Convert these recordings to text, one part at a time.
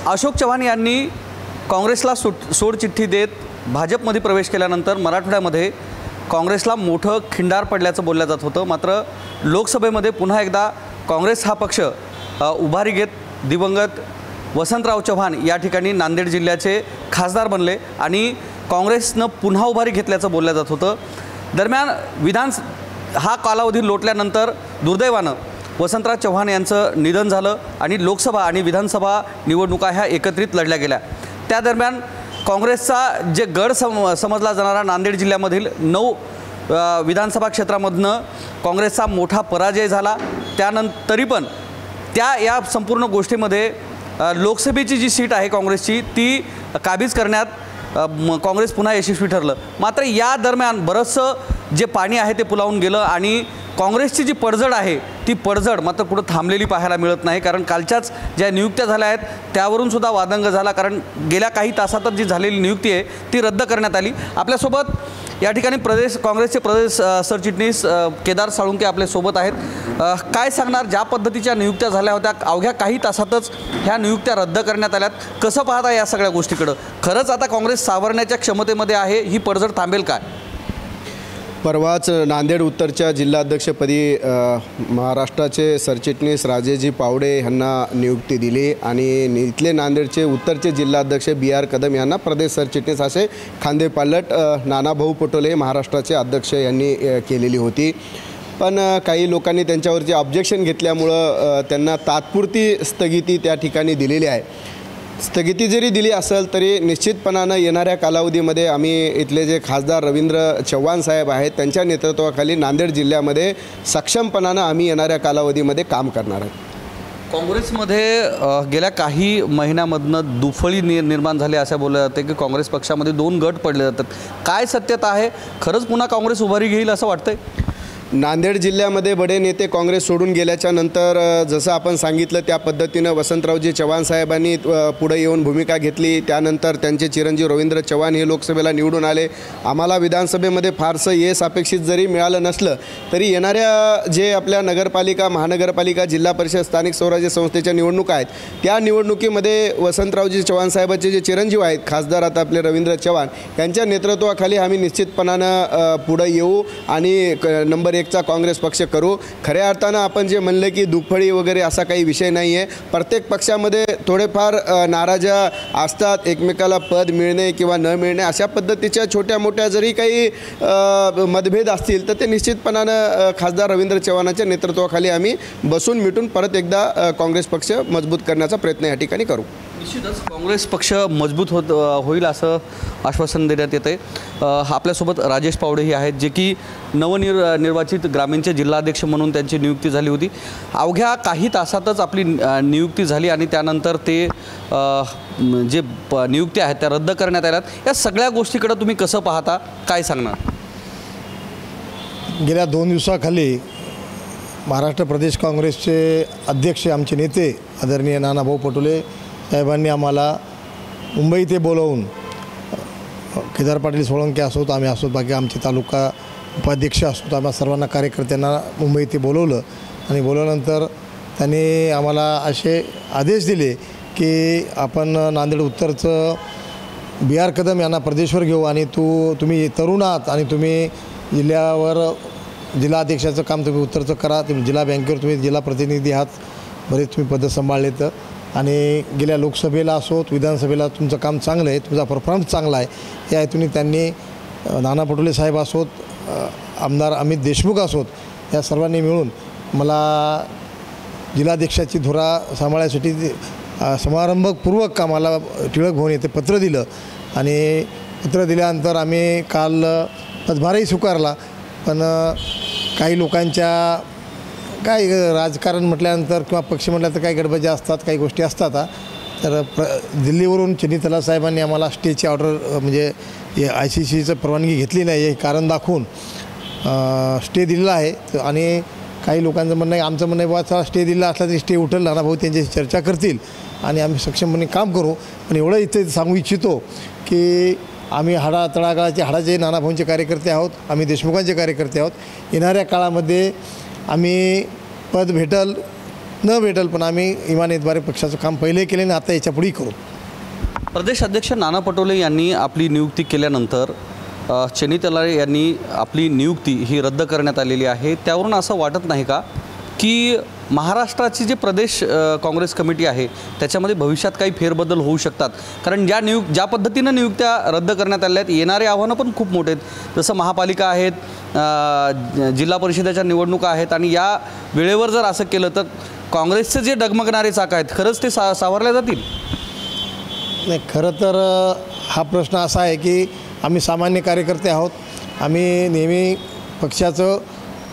अशोक चव्हाण यांनी काँग्रेसला सोडचिठ्ठी देत भाजपमध्ये प्रवेश केल्यानंतर मराठवाड्यामध्ये काँग्रेसला मोठं खिंडार पडल्याचं बोललं जात होतं। मात्र लोकसभेमध्ये पुन्हा एकदा काँग्रेस हा पक्ष उभारी घेत दिवंगत वसंतराव चव्हाण या ठिकाणी नांदेड जिल्ह्याचे खासदार बनले आणि काँग्रेसनं पुन्हा उभारी घेतल्याचं बोललं जात होतं। दरम्यान हा कालावधी लोटल्यानंतर दुर्दैवानं वसंतराव चव्हाण यांचं निधन झालं आणि लोकसभा आणि विधानसभा निवडणुका ह्या एकत्रित लढल्या गेल्या। त्या दरम्यान काँग्रेसचा जे गड समजला जाणारा नांदेड जिल्ह्यामधील 9 विधानसभा क्षेत्रामधनं काँग्रेसचा मोठा पराजय झाला। त्यानंतरी पण या संपूर्ण गोष्टीमध्ये लोकसभेची जी सीट आहे काँग्रेसची ती काबीज करण्यात काँग्रेस पुन्हा यशस्वी ठरलं। मात्र या दरम्यान बरंचसं जे पाणी आहे ते पुलावून गेलं आणि काँग्रेसची जी पडझड आहे ती पडझड मात्र कुठं थांबलेली पाहायला मिळत नाही। कारण कालच्याच ज्या नियुक्त्या झाल्या आहेत त्यावरून सुद्धा वादंग झाला, कारण गेल्या काही तासातच जी झालेली नियुक्ती आहे ती रद्द करण्यात आली। आपल्यासोबत या ठिकाणी काँग्रेसचे प्रदेश सरचिटणीस केदार साळुंके आपल्यासोबत आहेत। काय सांगणार, ज्या पद्धतीच्या नियुक्त्या झाल्या होत्या अवघ्या काही तासातच ह्या नियुक्त्या रद्द करण्यात आल्यात, कसं पाहता या सगळ्या गोष्टीकडं? खरंच आता काँग्रेस सावरण्याच्या क्षमतेमध्ये आहे, ही पडझड थांबेल काय? परवाच नांदेड उत्तरच्या जिल्हाध्यक्षपदी महाराष्ट्राचे सरचिटणीस राजेजी पावडे यांना नियुक्ती दिली आणि इथले नांदेडचे उत्तरचे जिल्हाध्यक्ष BR कदम यांना प्रदेश सरचिटणीस असे खांदेपालट नानाभाऊ पटोले महाराष्ट्राचे अध्यक्ष यांनी केलेली होती। पण काही लोकांनी त्यांच्यावरचे ऑब्जेक्शन घेतल्यामुळं त्यांना तात्पुरती स्थगिती त्या ठिकाणी दिलेली आहे। स्थगिती जरी दिली असेल तरी निश्चितपणानं येणाऱ्या कालावधीमध्ये आम्ही इथले जे खासदार रवींद्र चव्हाण साहेब आहेत त्यांच्या नेतृत्वाखाली नांदेड जिल्ह्यामध्ये सक्षमपणानं आम्ही येणाऱ्या कालावधीमध्ये काम करणार आहोत। काँग्रेसमध्ये गेल्या काही महिन्यामधनं दुफळी निर्माण झाली असं बोललं जाते की काँग्रेस पक्षामध्ये 2 गट पडले जातात। काय सत्यता आहे? खरंच पुन्हा काँग्रेस उभारी घेईल असं वाटतंय? नांदेड जिल्ह्यामध्ये बडे नेते काँग्रेस सोडून गेल्याच्या नंतर जसं आपण सांगितलं त्या पद्धतीनं वसंतरावजी चव्हाण साहेबांनी पुढे येऊन भूमिका घेतली। त्यानंतर त्यांचे चिरंजीव रवींद्र चव्हाण हे लोकसभेला निवडून आले। आम्हाला विधानसभेमध्ये फारसं यश अपेक्षित जरी मिळालं नसलं तरी येणाऱ्या जे आपल्या नगरपालिका, महानगरपालिका, जिल्हा परिषद, स्थानिक स्वराज्य संस्थेच्या निवडणुका आहेत त्या निवडणुकीमध्ये वसंतरावजी चव्हाण साहेबांचे जे चिरंजीव आहेत खासदार आता आपले रवींद्र चव्हाण यांच्या नेतृत्वाखाली आम्ही निश्चितपणानं पुढे येऊ आणि नंबर 1चा काँग्रेस पक्ष करू। खऱ्या अर्थानं आपण जे म्हणलं की दुफळी वगैरे असा काही विषय नाही आहे। प्रत्येक पक्षामध्ये थोडेफार नाराज्या असतात, एकमेकाला पद मिळणे किंवा न मिळणे अशा पद्धतीच्या छोट्या मोठ्या जरी काही मतभेद असतील तर ते निश्चितपणानं खासदार रवींद्र चव्हाणांच्या नेतृत्वाखाली आम्ही बसून मिटून परत एकदा काँग्रेस पक्ष मजबूत करण्याचा प्रयत्न या ठिकाणी करू। निश्चितच काँग्रेस पक्ष मजबूत होईल असं आश्वासन देण्यात येते। आपल्यासोबत राजेश पावडेही आहेत जे की नवनिर्वाचित ग्रामीणचे जिल्हाध्यक्ष म्हणून त्यांची नियुक्ती झाली होती। अवघ्या काही तासातच आपली नियुक्ती झाली आणि त्यानंतर ते जे नियुक्ती आहेत त्या रद्द करण्यात आल्यात। या सगळ्या गोष्टीकडे तुम्ही कसं पाहता, काय सांगणार? गेल्या 2 दिवसाखाली महाराष्ट्र प्रदेश काँग्रेसचे अध्यक्ष आमचे नेते आदरणीय नानाभाऊ पटोले साहेबांनी आम्हाला मुंबई ते बोलवून केदार पाटील सोळंके असोत, आम्ही असोत, बाकी आमचे तालुका उपाध्यक्ष असोत, आम्हाला सर्वांना कार्यकर्त्यांना मुंबई ते बोलवलं आणि बोलवल्यानंतर त्यांनी आम्हाला असे आदेश दिले की आपण नांदेड उत्तरचं BR कदम यांना प्रदेशवर घेऊ आणि तुम्ही तरुण आहात आणि तुम्ही जिल्हा अध्यक्षाचं काम तुम्ही उत्तरचं करा। तुम्ही जिल्हा बँकेवर तुम्ही जिल्हा प्रतिनिधी आहात, बरेच तुम्ही पदं सांभाळले तर आणि गेल्या लोकसभेला असोत विधानसभेला तुमचं काम चांगलं आहे, तुमचा परफॉर्मन्स चांगला आहे या हेतूने त्यांनी नाना पटोले साहेब असोत, आमदार अमित देशमुख असोत या सर्वांनी मिळून मला जिल्हाध्यक्षाची धुरा सांभाळण्यासाठी समारंभपूर्वक आम्हाला टिळक भवन येथे पत्र दिलं आणि पत्र दिल्यानंतर आम्ही काल पदभारही स्वीकारला। पण काही लोकांच्या काय राजकारण म्हटल्यानंतर किंवा पक्ष म्हटल्यानंतर काही गडबडी असतात, काही गोष्टी असतात। तर दिल्लीवरून चिनी तलाव साहेबांनी आम्हाला स्टेची ऑर्डर म्हणजे ICCचं परवानगी घेतली नाही हे कारण दाखवून स्टे दिलेला आहे आणि काही लोकांचं म्हणणं आहे, आमचं म्हणणं आहे बाबा चला स्टे दिलेला असला तरी स्टे उठेल, नानाभाऊ त्यांच्याशी चर्चा करतील आणि आम्ही सक्षमपणे काम करू। पण एवढं इथे सांगू इच्छितो की आम्ही तळागाळाचे हाडाचे नानाभाऊंचे कार्यकर्ते आहोत, आम्ही देशमुखांचे कार्यकर्ते आहोत। येणाऱ्या काळामध्ये आम्ही पद भेटल न भेटेल, पण आम्ही इमानीद्वारे पक्षाचं काम पहिले केले आणि आता याच्यापुढेही करू. प्रदेश अध्यक्ष नाना पटोले यांनी आपली नियुक्ती केल्यानंतर चेनी तलाळे यांनी आपली नियुक्ती ही रद्द करण्यात आलेली आहे. त्यावरून असं वाटत नाही का की महाराष्ट्राची जी प्रदेश काँग्रेस कमिटी आहे त्याच्यामध्ये भविष्यात काही फेरबदल होऊ शकतात? कारण ज्या पद्धतीनं नियुक्त्या रद्द करण्यात आल्या आहेत, येणारे आव्हानं पण खूप मोठे आहेत. जसं महापालिका आहेत, जिल्हा परिषदेच्या निवडणुका आहेत, आणि या वेळेवर जर असं केलं तर काँग्रेसचे जे डगमगणारे चाक आहेत खरंच ते सावरल्या जातील? नाही, खरं तर हा प्रश्न असा आहे की आम्ही सामान्य कार्यकर्ते आहोत. आम्ही नेहमी पक्षाचं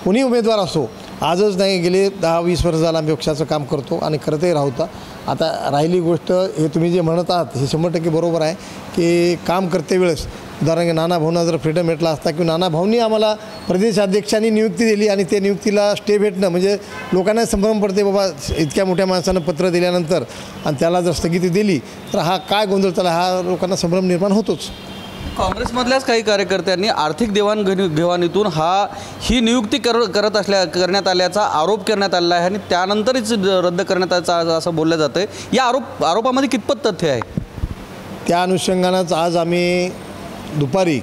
कोणी उमेदवार असो, आजच नाही गेले 10-20 वर्ष झालं आम्ही पक्षाचं काम करतो आणि करतही राहतो. आता राहिली गोष्ट हे तुम्ही जे म्हणत आहात हे 100% बरोबर आहे की काम करते वेळेस उदाहरण नाना भाऊंना जर फ्रीडम भेटला असता किंवा नाना भाऊंनी आम्हाला प्रदेशाध्यक्षांनी नियुक्ती दिली आणि ते नियुक्तीला स्टे भेटणं म्हणजे लोकांना संभ्रम पडते, बाबा इतक्या मोठ्या माणसानं पत्र दिल्यानंतर आणि त्याला जर स्थगिती दिली तर हा काय गोंधळ चालला, हा लोकांना संभ्रम निर्माण होतोच. काँग्रेसमधल्याच काही कार्यकर्त्यांनी आर्थिक देवाणघेवाणीतून ही नियुक्ती करण्यात आल्याचा आरोप करण्यात आलेला आहे आणि त्यानंतरच रद्द करण्यात आल्याचं असं बोललं जातं आहे. या आरोपामध्ये कितपत तथ्य आहे? त्या अनुषंगानंच आज आम्ही दुपारी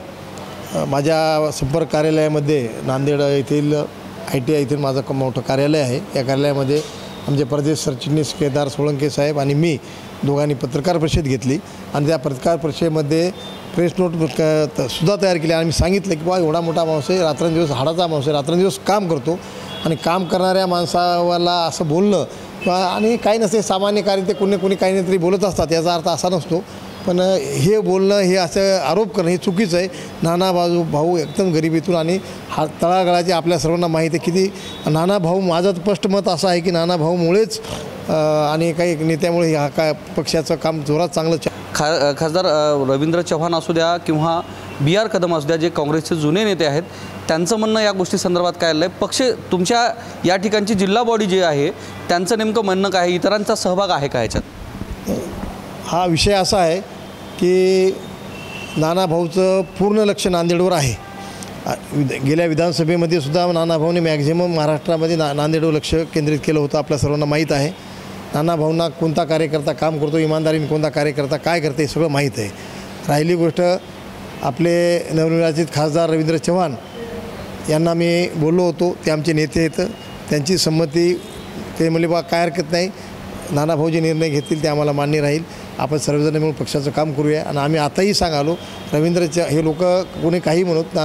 माझ्या संपर्क कार्यालयामध्ये नांदेड येथील ITI येथील माझं मोठं कार्यालय आहे. या कार्यालयामध्ये आमचे प्रदेश सरचिटणीस केदार सोळंके साहेब आणि मी दोघांनी पत्रकार परिषद घेतली आणि त्या पत्रकार परिषदेमध्ये प्रेस नोट सुद्धा तयार केली आणि मी सांगितलं की बाबा एवढा मोठा माणूस आहे, रात्रंदिवस हाडाचा माणूस आहे, रात्रंदिवस काम करतो आणि काम करणाऱ्या माणसाला असं बोलणं आणि काही नसते, सामान्य कार्य ते कोणी काही नाही तरी बोलत असतात, याचा अर्थ असा नसतो. पण हे बोलणं हे असं आरोप करणं हे चुकीचं आहे. नाना भाऊ एकदम गरिबीतून आणि हा तळागाळाची आपल्या सर्वांना माहिती आहे किती नाना भाऊ. माझं स्पष्ट मत असं आहे की नाना भाऊमुळेच आणि काही नेत्यामुळे हा काय पक्षाचं काम जोरात चांगलं खासदार रवींद्र चव्हाण असू द्या किंवा BR कदम असू द्या, जे काँग्रेसचे जुने नेते आहेत, त्यांचं म्हणणं या गोष्टी संदर्भात काय आलं आहे? पक्ष तुमच्या या ठिकाणची जिल्हा बॉडी जी आहे त्यांचं नेमकं म्हणणं काय आहे? इतरांचा सहभाग आहे का ह्याच्यात? हा विषय असा आहे की नाना भाऊचं पूर्ण लक्ष नांदेडवर आहे. गेल्या विधानसभेमध्ये सुद्धा नाना भाऊने मॅक्झिमम महाराष्ट्रामध्ये नांदेडवर लक्ष केंद्रित केलं होतं, आपल्या सर्वांना माहीत आहे. नाना भाऊंना कोणता कार्यकर्ता काम करतो, इमानदारीने कोणता कार्यकर्ता काय करते हे सगळं माहीत आहे. राहिली गोष्ट आपले नवनिर्वाचित खासदार रवींद्र चव्हाण यांना मी बोललो होतो, ते आमचे नेते आहेत, त्यांची संमती ते म्हणले बा काय हरकत नाही, नाना भाऊ जे निर्णय घेतील ते आम्हाला मान्य राहील, आपण सर्वजण मिळून पक्षाचं काम करूया. आणि आम्ही आताही सांगालो हे लोक कोणी काही म्हणत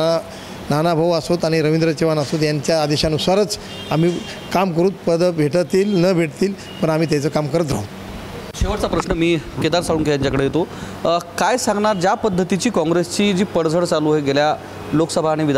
नाना भाऊ असोत आणि रवींद्र चव्हाण असोत यांच्या आदेशानुसारच आम्ही काम करू. पदं भेटतील न भेटतील पण आम्ही त्याचं काम करत राहू. शेवटचा प्रश्न मी केदार साळुंखे यांच्याकडे येतो. काय सांगणार, ज्या पद्धतीची काँग्रेसची जी पडझड चालू आहे गेल्या लोकसभा आणि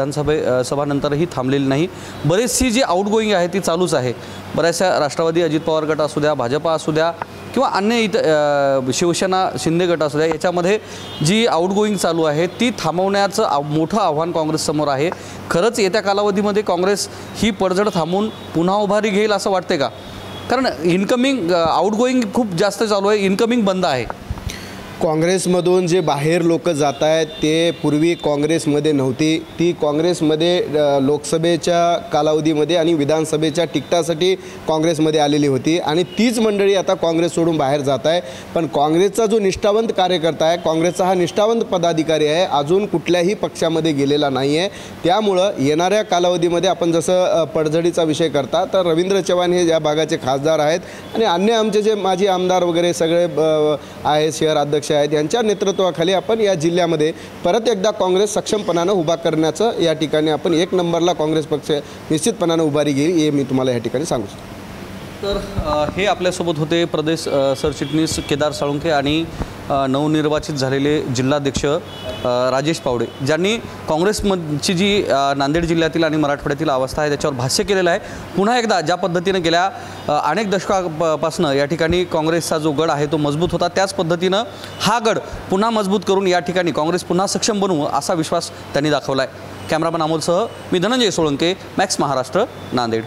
सभानंतरही थांबलेली नाही, बरेचशी जी आउटगोईंग आहे ती चालूच आहे. बऱ्याचशा राष्ट्रवादी अजित पवार गट असू द्या, भाजपा असू द्या किंवा अन्य शिवसेना शिंदे गट असू द्या, याच्यामध्ये जी आउटगोईंग चालू आहे ती थांबवण्याचं मोठं आव्हान काँग्रेससमोर आहे. खरंच येत्या कालावधीमध्ये काँग्रेस ही पडझड थांबवून पुन्हा उभारी घेईल असं वाटते का? कारण इन्कमिंग आउटगोईंग खूप जास्त चालू आहे, इन्कमिंग बंद आहे. काँग्रेसमधून जे बाहेर लोक जात आहेत ते पूर्वी काँग्रेसमध्ये नव्हती. ती काँग्रेसमध्ये लोकसभेच्या कालावधीमध्ये आणि विधानसभेच्या तिकिटासाठी काँग्रेसमध्ये आलेली होती आणि तीच मंडळी आता काँग्रेस सोडून बाहेर जात आहे. पण काँग्रेसचा जो निष्ठावंत कार्यकर्ता आहे, काँग्रेसचा हा निष्ठावंत पदाधिकारी आहे, अजून कुठल्याही पक्षामध्ये गेलेला नाही आहे. त्यामुळं येणाऱ्या कालावधीमध्ये आपण जसं पडझडीचा विषय करता तर रवींद्र चव्हाण हे या भागाचे खासदार आहेत आणि अन्य आमचे जे माजी आमदार वगैरे सगळे आहेत, शहर अध्यक्ष आहेत, यांच्या नेतृत्वाखाली आपण या जिल्ह्यामध्ये परत एकदा काँग्रेस सक्षमपणानं उभा करण्याचं या ठिकाणी आपण 1 नंबरला काँग्रेस पक्ष निश्चितपणानं उभारी घेईल हे मी तुम्हाला या ठिकाणी सांगू शकतो. तर हे आपल्यासोबत होते प्रदेश सरचिटणीस केदार साळुंखे आणि नवनिर्वाचित झालेले जिल्हाध्यक्ष राजेश पावडे, ज्यांनी काँग्रेसची जी नांदेड जिल्ह्यातील आणि मराठवाड्यातील अवस्था आहे त्याच्यावर भाष्य केलेलं आहे. पुन्हा एकदा ज्या पद्धतीनं गेल्या अनेक दशकापासून या ठिकाणी काँग्रेसचा जो गड आहे तो मजबूत होता, त्याच पद्धतीनं हा गड पुन्हा मजबूत करून या ठिकाणी काँग्रेस पुन्हा सक्षम बनवू असा विश्वास त्यांनी दाखवला आहे. कॅमेरामन अमोलसह मी धनंजय सोळंके, मॅक्स महाराष्ट्र, नांदेड.